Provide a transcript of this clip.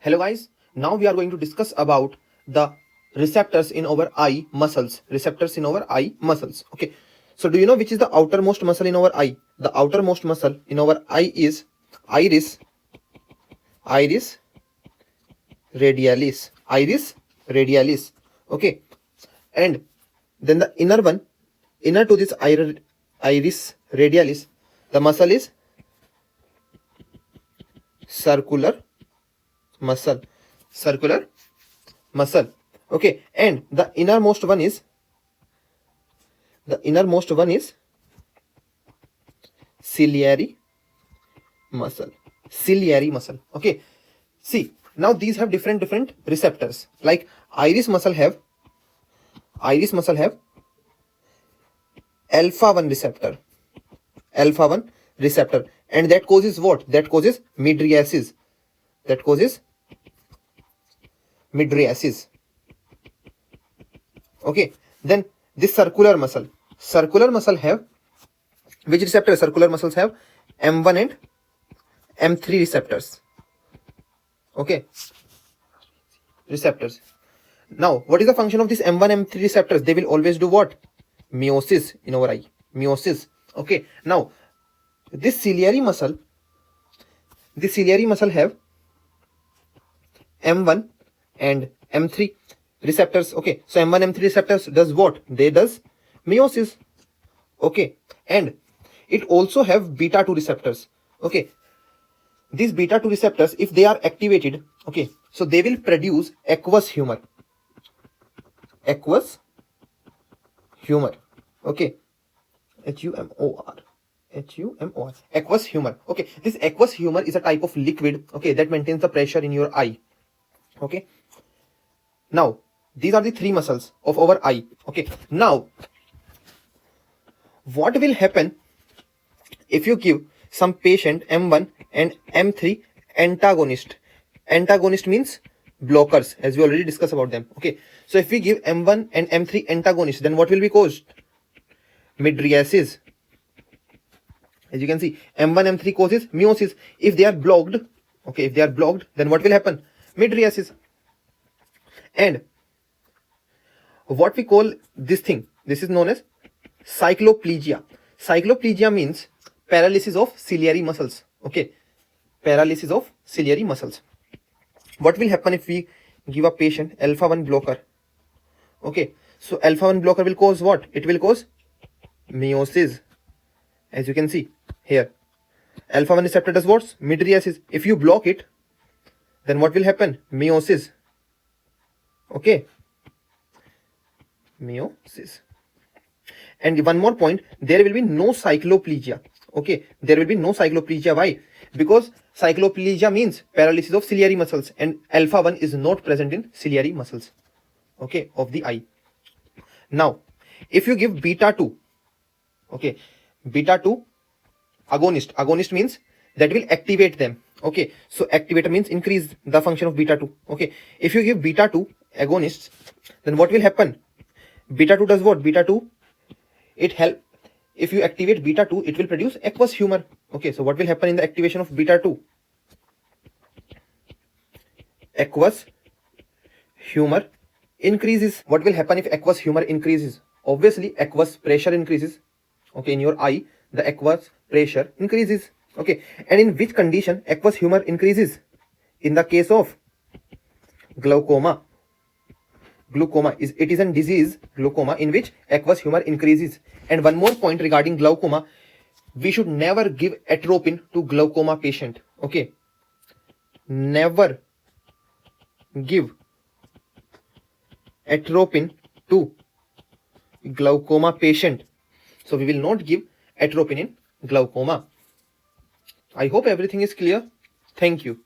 Hello guys, now we are going to discuss about the receptors in our eye muscles. Receptors in our eye muscles. Okay. So do you know which is the outermost muscle in our eye? The outermost muscle in our eye is iris radialis. Iris radialis. Okay. And then the inner one, inner to this iris radialis, the muscle is circular muscle. Okay, and the innermost one is ciliary muscle. Okay, see, now these have different receptors. Like iris muscle have alpha 1 receptor, and that causes what? That causes mydriasis. Okay, then this circular muscle have which receptor? Circular muscles have M1 and M3 receptors. Okay, receptors. Now what is the function of this M1 M3 receptors? They will always do what? Meiosis in our eye. Meiosis. Okay, now this ciliary muscle have M1 and M3 receptors. Okay, so M1 M3 receptors does what? They does meiosis. Okay, and it also have beta 2 receptors. Okay, these beta 2 receptors, if they are activated, okay, so they will produce aqueous humor. Okay, HUMOR. Aqueous humor. Okay, this aqueous humor is a type of liquid, okay, that maintains the pressure in your eye. Okay, now these are the three muscles of our eye. Okay, now what will happen if you give some patient M1 and M3 antagonist? Antagonist means blockers, as we already discussed about them. Okay, so if we give M1 and M3 antagonist, then what will be caused? Mydriasis. As you can see, M1 M3 causes meiosis. If they are blocked, okay, then what will happen? Mydriasis. And what we call this thing, this is known as cycloplegia. Cycloplegia means paralysis of ciliary muscles. Okay, paralysis of ciliary muscles. What will happen if we give a patient alpha 1 blocker? Okay, so alpha 1 blocker will cause what? It will cause meiosis. As you can see here, alpha 1 receptor does what? Mydriasis. If you block it, then what will happen? Meiosis. Okay, meiosis. And one more point, there will be no cycloplegia. Okay, there will be no cycloplegia. Why? Because cycloplegia means paralysis of ciliary muscles, and alpha 1 is not present in ciliary muscles, okay, of the eye. Now if you give beta 2, okay, beta 2 agonist means that will activate them. Okay, so activator means increase the function of beta 2. Okay, if you give beta 2 agonists, then what will happen? Beta 2 does what? Beta 2, it help. If you activate beta 2, it will produce aqueous humor. Okay, so what will happen in the activation of beta 2? Aqueous humor increases. What will happen if aqueous humor increases? Obviously aqueous pressure increases. Okay, in your eye the aqueous pressure increases. Okay, and in which condition aqueous humor increases? In the case of glaucoma. It is a disease, glaucoma, in which aqueous humor increases. And one more point regarding glaucoma, we should never give atropine to glaucoma patient. Okay, never give atropine to glaucoma patient. So we will not give atropine in glaucoma. I hope everything is clear. Thank you.